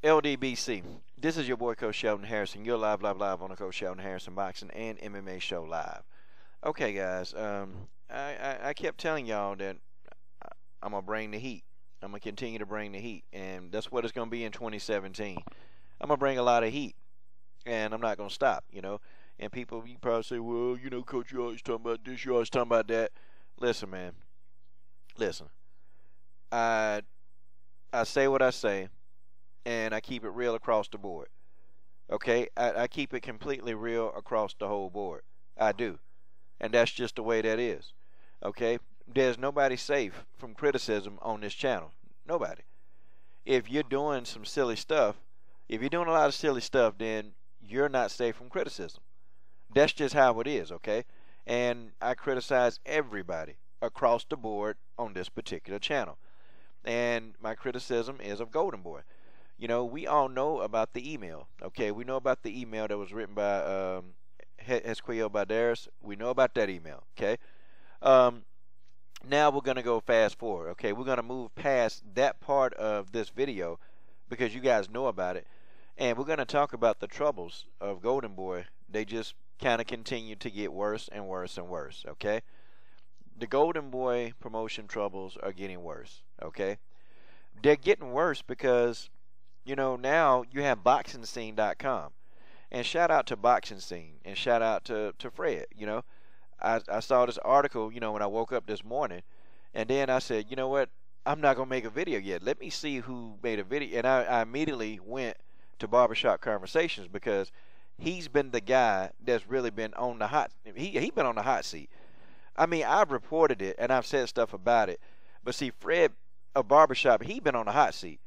LDBC. This is your boy Coach Sheldon Harrison. You're live on the Coach Sheldon Harrison Boxing and MMA Show live. Okay, guys. I kept telling y'all that I'm gonna bring the heat. I'm gonna continue to bring the heat, and that's what it's gonna be in 2017. I'm gonna bring a lot of heat, and I'm not gonna stop. And people, you probably say, well, Coach, you always talking about this, you always talking about that. Listen, man. Listen. I I say what I say, and I keep it real across the board. Okay, I keep it completely real across the whole board. I do, and that's just the way that is. Okay, there's nobody safe from criticism on this channel. Nobody. If you're doing some silly stuff, if you're doing a lot of silly stuff, then you're not safe from criticism. That's just how it is. Okay, and I criticize everybody across the board on this particular channel, and my criticism is of Golden Boy. We all know about the email. Okay, we know about the email that was written by Hesquiel Balderas. We know about that email. Okay, um, now we're gonna go fast forward. Okay, we're gonna move past that part of this video because you guys know about it, and we're gonna talk about the troubles of Golden Boy. They just kind of continue to get worse and worse and worse. Okay, the Golden Boy promotion troubles are getting worse. Okay, they're getting worse because now you have BoxingScene.com. And shout out to Boxing Scene. And shout out to Fred. I saw this article, when I woke up this morning. And then I said, you know what? I'm not going to make a video yet. Let me see who made a video. And I immediately went to Barbershop Conversations because he's been the guy that's really been on the hot. He been on the hot seat. I mean, I've reported it and I've said stuff about it. But see, Fred of Barbershop, he been on the hot seat.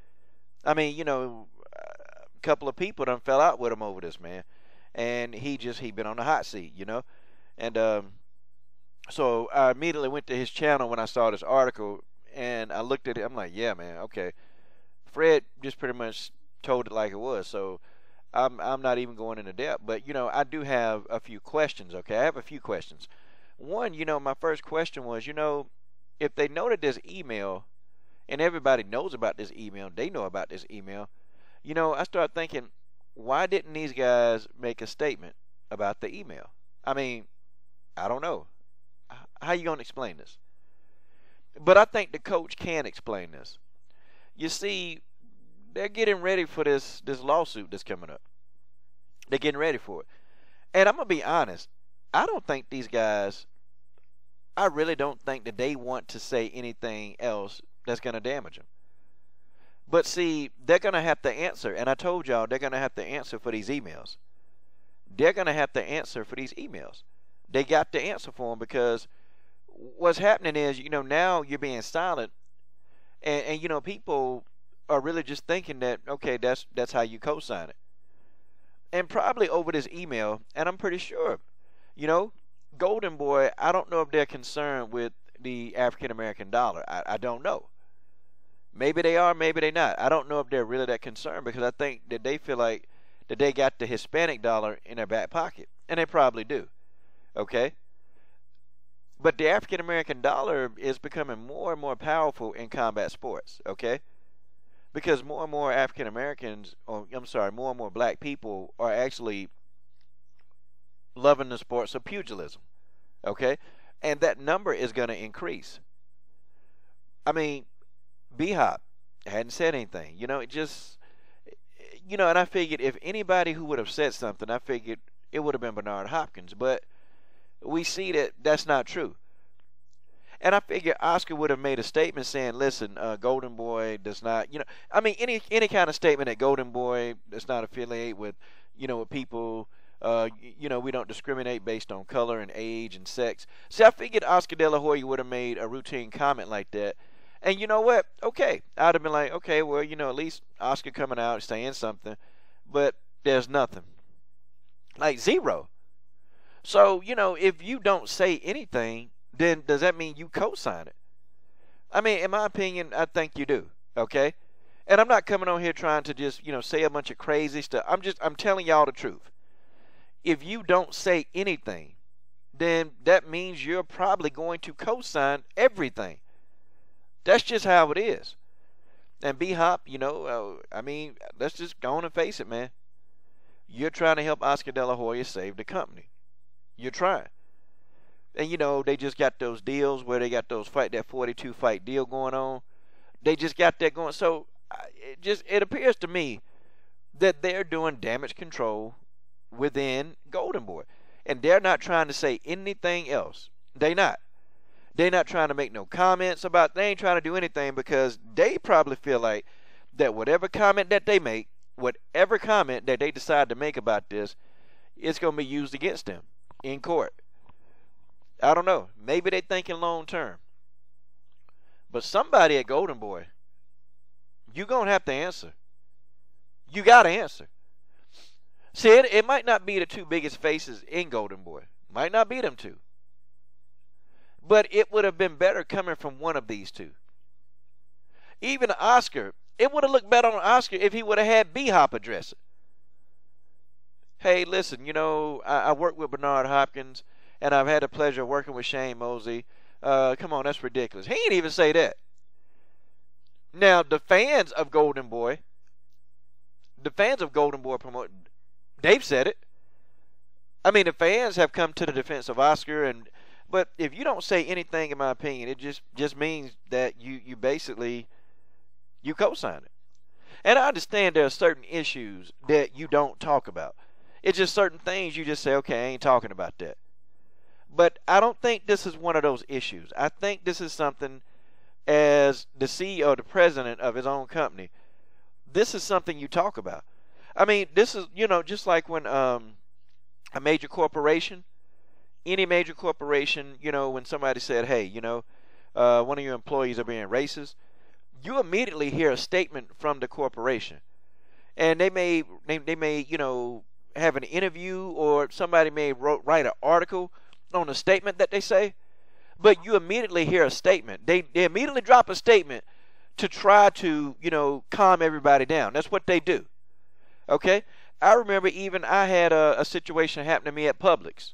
I mean, a couple of people done fell out with him over this, man. And he been on the hot seat, And so I immediately went to his channel when I saw this article, and I looked at it. I'm like, yeah, man, okay. Fred just pretty much told it like it was, so I'm not even going into depth. But, I do have a few questions, okay? I have a few questions. One, my first question was, if they noted this email, and everybody knows about this email, they know about this email, I start thinking, why didn't these guys make a statement about the email? I mean, I don't know. How you going to explain this? But I think the coach can explain this. You see, they're getting ready for this lawsuit that's coming up. They're getting ready for it. And I'm going to be honest, I don't think these guys, I really don't think that they want to say anything else that's going to damage them. But see, they're going to have to answer, and I told y'all they're going to have to answer for these emails. They're going to have to answer for these emails. They got to answer for them because what's happening is, now you're being silent, and people are really just thinking that, okay, that's how you co-sign it. And probably over this email, and I'm pretty sure, Golden Boy, I don't know if they're concerned with the African-American dollar. I don't know. Maybe they are, maybe they're not. I don't know if they're really that concerned because I think that they feel like that they got the Hispanic dollar in their back pocket. And they probably do. Okay? But the African-American dollar is becoming more and more powerful in combat sports. Okay? Because more and more African-Americans, or I'm sorry, more and more black people are actually loving the sports of pugilism. Okay? And that number is going to increase. I mean, B-Hop hadn't said anything. It just, and I figured if anybody who would have said something, I figured it would have been Bernard Hopkins. But we see that that's not true. And I figured Oscar would have made a statement saying, listen, Golden Boy does not, I mean, any kind of statement that Golden Boy does not affiliate with, with people, we don't discriminate based on color and age and sex. See, I figured Oscar De La Hoya would have made a routine comment like that. And you know what? Okay. I'd have been like, okay, well, at least Oscar coming out saying something. But there's nothing. Like zero. So, if you don't say anything, then does that mean you co-sign it? I mean, in my opinion, I think you do. Okay? And I'm not coming on here trying to just, say a bunch of crazy stuff. I'm telling y'all the truth. If you don't say anything, then that means you're probably going to co-sign everything. That's just how it is. And B Hop, I mean, let's just go on and face it, man. You're trying to help Oscar De La Hoya save the company. You're trying. And they just got those deals where they got that 42 fight deal going on. They just got that going. So it appears to me that they're doing damage control within Golden Boy, and they're not trying to say anything else. They're not. They're not trying to make no comments about. They ain't trying to do anything because they probably feel like that whatever comment that they make, whatever comment that they decide to make about this, it's going to be used against them in court. I don't know. Maybe they're thinking long term. But somebody at Golden Boy, you're going to have to answer. You got to answer. See, it might not be the two biggest faces in Golden Boy. Might not be them two. But it would have been better coming from one of these two. Even Oscar, it would have looked better on Oscar if he would have had B-Hop address it. Hey, listen, I work with Bernard Hopkins, and I've had the pleasure of working with Shane Mosley. Come on, that's ridiculous. He didn't even say that. Now, the fans of Golden Boy promote, they've said it. I mean, the fans have come to the defense of Oscar, but if you don't say anything, in my opinion, it just means that you basically, you co-sign it. And I understand there are certain issues that you don't talk about. It's just certain things you just say, okay, I ain't talking about that. But I don't think this is one of those issues. I think this is something, as the CEO, the president of his own company, this is something you talk about. I mean, this is, just like when a major corporation, any major corporation, when somebody said, hey, one of your employees are being racist, you immediately hear a statement from the corporation. And they may have an interview, or somebody may write an article on a statement that they say, but you immediately hear a statement. They immediately drop a statement to try to, calm everybody down. That's what they do. Okay? I remember even I had a situation happen to me at Publix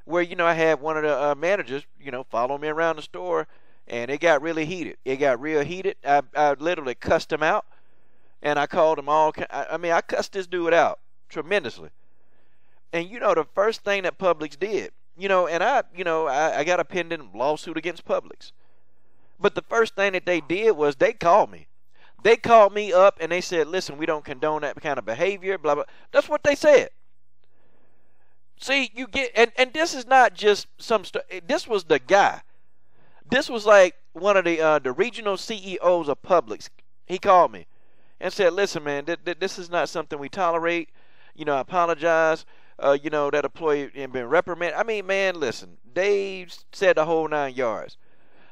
where, I had one of the managers, follow me around the store, and it got really heated. It got real heated. I literally cussed him out, and I called him all. I cussed this dude out tremendously. And, the first thing that Publix did, and I got a pending lawsuit against Publix. But the first thing that they did was they called me. They called me up and they said, listen, we don't condone that kind of behavior, blah, blah. That's what they said. See, you get, and this is not just some stuff. This was the guy. This was like one of the regional CEOs of Publix. He called me and said, listen, man, this is not something we tolerate. I apologize. That employee had been reprimanded. I mean, man, listen, they said the whole 9 yards.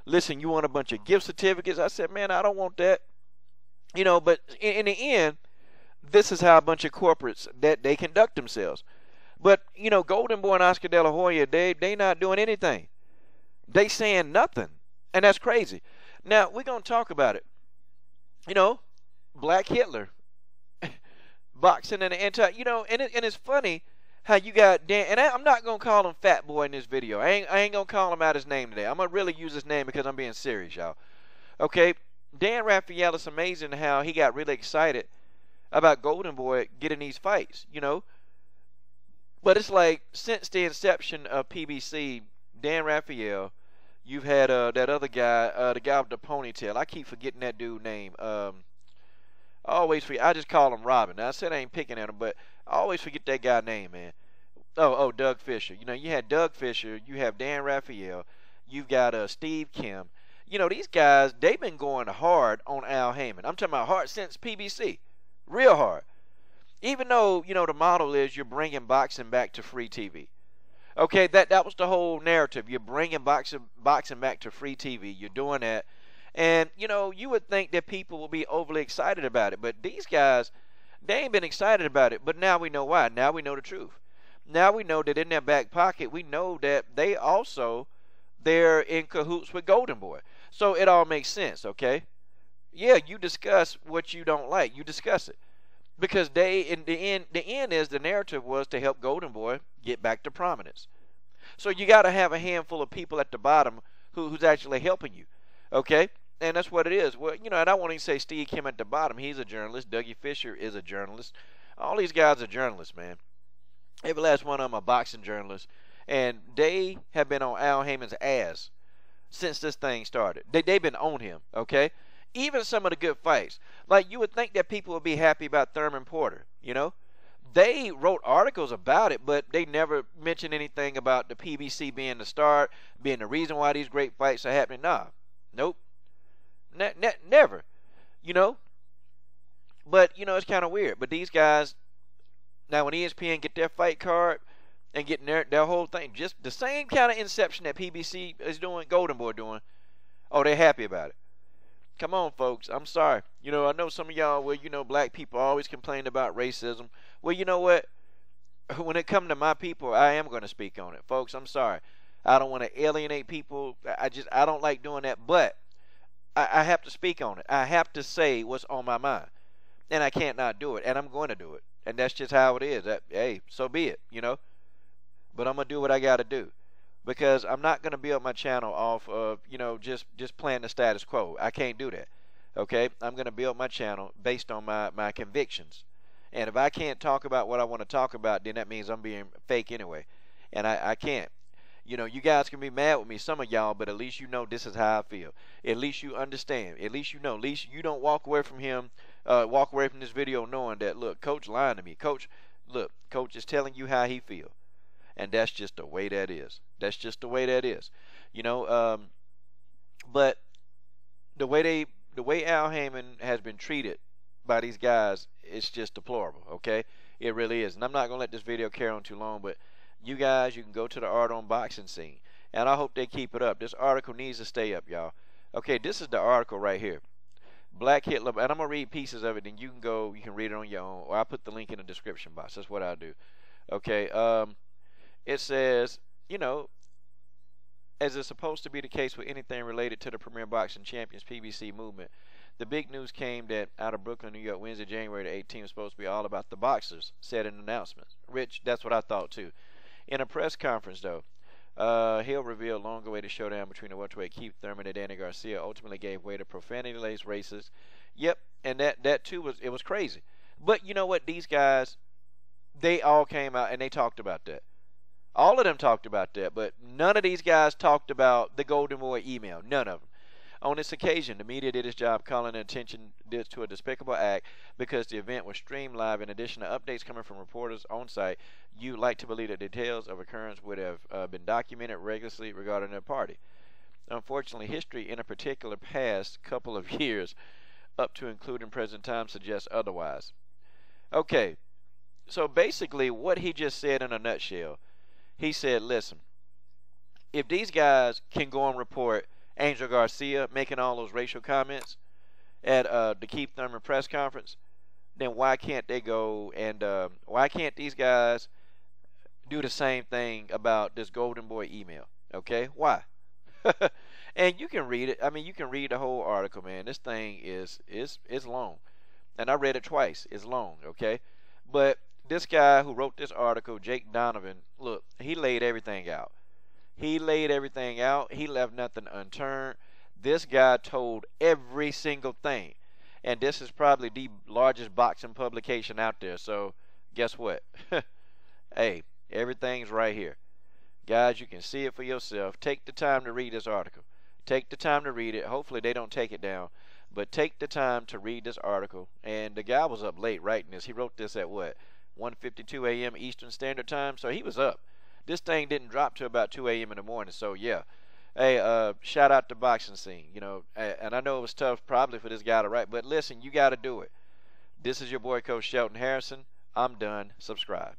Listen, you want a bunch of gift certificates? I said, man, I don't want that. But in the end, this is how a bunch of corporates, that they conduct themselves. But, Golden Boy and Oscar De La Hoya, they not doing anything. They saying nothing. And that's crazy. Now, we're going to talk about it. Black Hitler, boxing and and it's funny how you got Dan, and I'm not going to call him Fat Boy in this video. I ain't going to call him out his name today. I'm going to really use his name because I'm being serious, y'all. Okay? Dan Raphael, it's amazing how he got really excited about Golden Boy getting these fights, But it's like, since the inception of PBC, Dan Raphael, you've had that other guy, the guy with the ponytail. I keep forgetting that dude's name. I always forget. I just call him Robin. Now, I said I ain't picking at him, but I always forget that guy's name, man. Oh, Doug Fisher. You had Doug Fisher. You have Dan Raphael. You've got Steve Kim. These guys, they've been going hard on Al Haymon. I'm talking about hard since PBC. Real hard. Even though, the model is you're bringing boxing back to free TV. Okay, that was the whole narrative. You're bringing boxing back to free TV. You're doing that. And, you would think that people will be overly excited about it. But these guys, they ain't been excited about it. But now we know why. Now we know the truth. Now we know that in their back pocket, we know that they're in cahoots with Golden Boy. So it all makes sense, okay? Yeah, you discuss what you don't like. You discuss it. Because in the end is the narrative was to help Golden Boy get back to prominence. So you got to have a handful of people at the bottom who's actually helping you, okay? And that's what it is. Well, and I won't even say Steve Kim at the bottom. He's a journalist. Dougie Fisher is a journalist. All these guys are journalists, man. Every last one of them are boxing journalists. And they have been on Al Haymon's ass since this thing started. They've been on him, okay? Even some of the good fights. Like, you would think that people would be happy about Thurman Porter, They wrote articles about it, but they never mentioned anything about the PBC being the start, being the reason why these great fights are happening. Nah. Nope. Never. But, it's kind of weird. But these guys, now when ESPN get their fight card and getting their whole thing, just the same kind of inception that PBC is doing, Golden Boy doing, oh, they're happy about it. Come on, folks. I'm sorry. I know some of y'all, well, black people always complain about racism. Well, you know what? When it comes to my people, I am going to speak on it. Folks, I'm sorry. I don't want to alienate people. I don't like doing that. But I have to speak on it. I have to say what's on my mind. And I can't not do it. And I'm going to do it. And that's just how it is. Hey, so be it, But I'm going to do what I got to do. Because I'm not going to build my channel off of, just playing the status quo. I can't do that. Okay? I'm going to build my channel based on my convictions. And if I can't talk about what I want to talk about, then that means I'm being fake anyway. And I can't. You guys can be mad with me, some of y'all, but at least you know this is how I feel. At least you understand. At least you know. At least you don't walk away from this video knowing that, look, Coach lying to me. Coach is telling you how he feels. And that's just the way that is. That's just the way that is. But the way Al Haymon has been treated by these guys, it's just deplorable, okay? It really is. And I'm not going to let this video carry on too long, but you guys, you can go to the Art on Boxing Scene. And I hope they keep it up. This article needs to stay up, y'all. Okay, this is the article right here. Black Hitler, and I'm going to read pieces of it, and you can read it on your own, or I'll put the link in the description box. That's what I'll do. Okay, it says, as is supposed to be the case with anything related to the Premier Boxing Champions PBC movement, the big news came that out of Brooklyn, New York, Wednesday, January the 18th, was supposed to be all about the boxers, said in an announcement. Rich, that's what I thought too. In a press conference, though, Hill revealed long-awaited showdown between the welterweight Keith Thurman and Danny Garcia ultimately gave way to profanity-laced races. Yep, and that too was crazy. But you know what? These guys, they all came out and they talked about that. All of them talked about that, but none of these guys talked about the Golden Boy email. None of them. On this occasion, the media did its job calling attention to a despicable act because the event was streamed live. In addition to updates coming from reporters on site, you'd like to believe that details of occurrence would have been documented regularly regarding their party. Unfortunately, history in a particular past couple of years, up to including present time, suggests otherwise. Okay, so basically what he just said in a nutshell, he said, listen, if these guys can go and report Angel Garcia making all those racial comments at the Keith Thurman press conference, then why can't they go and why can't these guys do the same thing about this Golden Boy email? Okay, why? And you can read it. I mean, you can read the whole article, man. This thing is long, and I read it twice. It's long, okay? But this guy who wrote this article, Jake Donovan, look, he laid everything out. He laid everything out. He left nothing unturned. This guy told every single thing. And this is probably the largest boxing publication out there. So guess what? Hey, everything's right here. Guys, you can see it for yourself. Take the time to read this article. Take the time to read it. Hopefully they don't take it down. But take the time to read this article. And the guy was up late writing this. He wrote this at what? 1:52 a.m. Eastern Standard Time. So he was up. This thing didn't drop till about 2 a.m. in the morning. So, yeah. Hey, shout out to Boxing Scene. And I know it was tough probably for this guy to write. But listen, you got to do it. This is your boy, Coach Shelton Harrison. I'm done. Subscribe.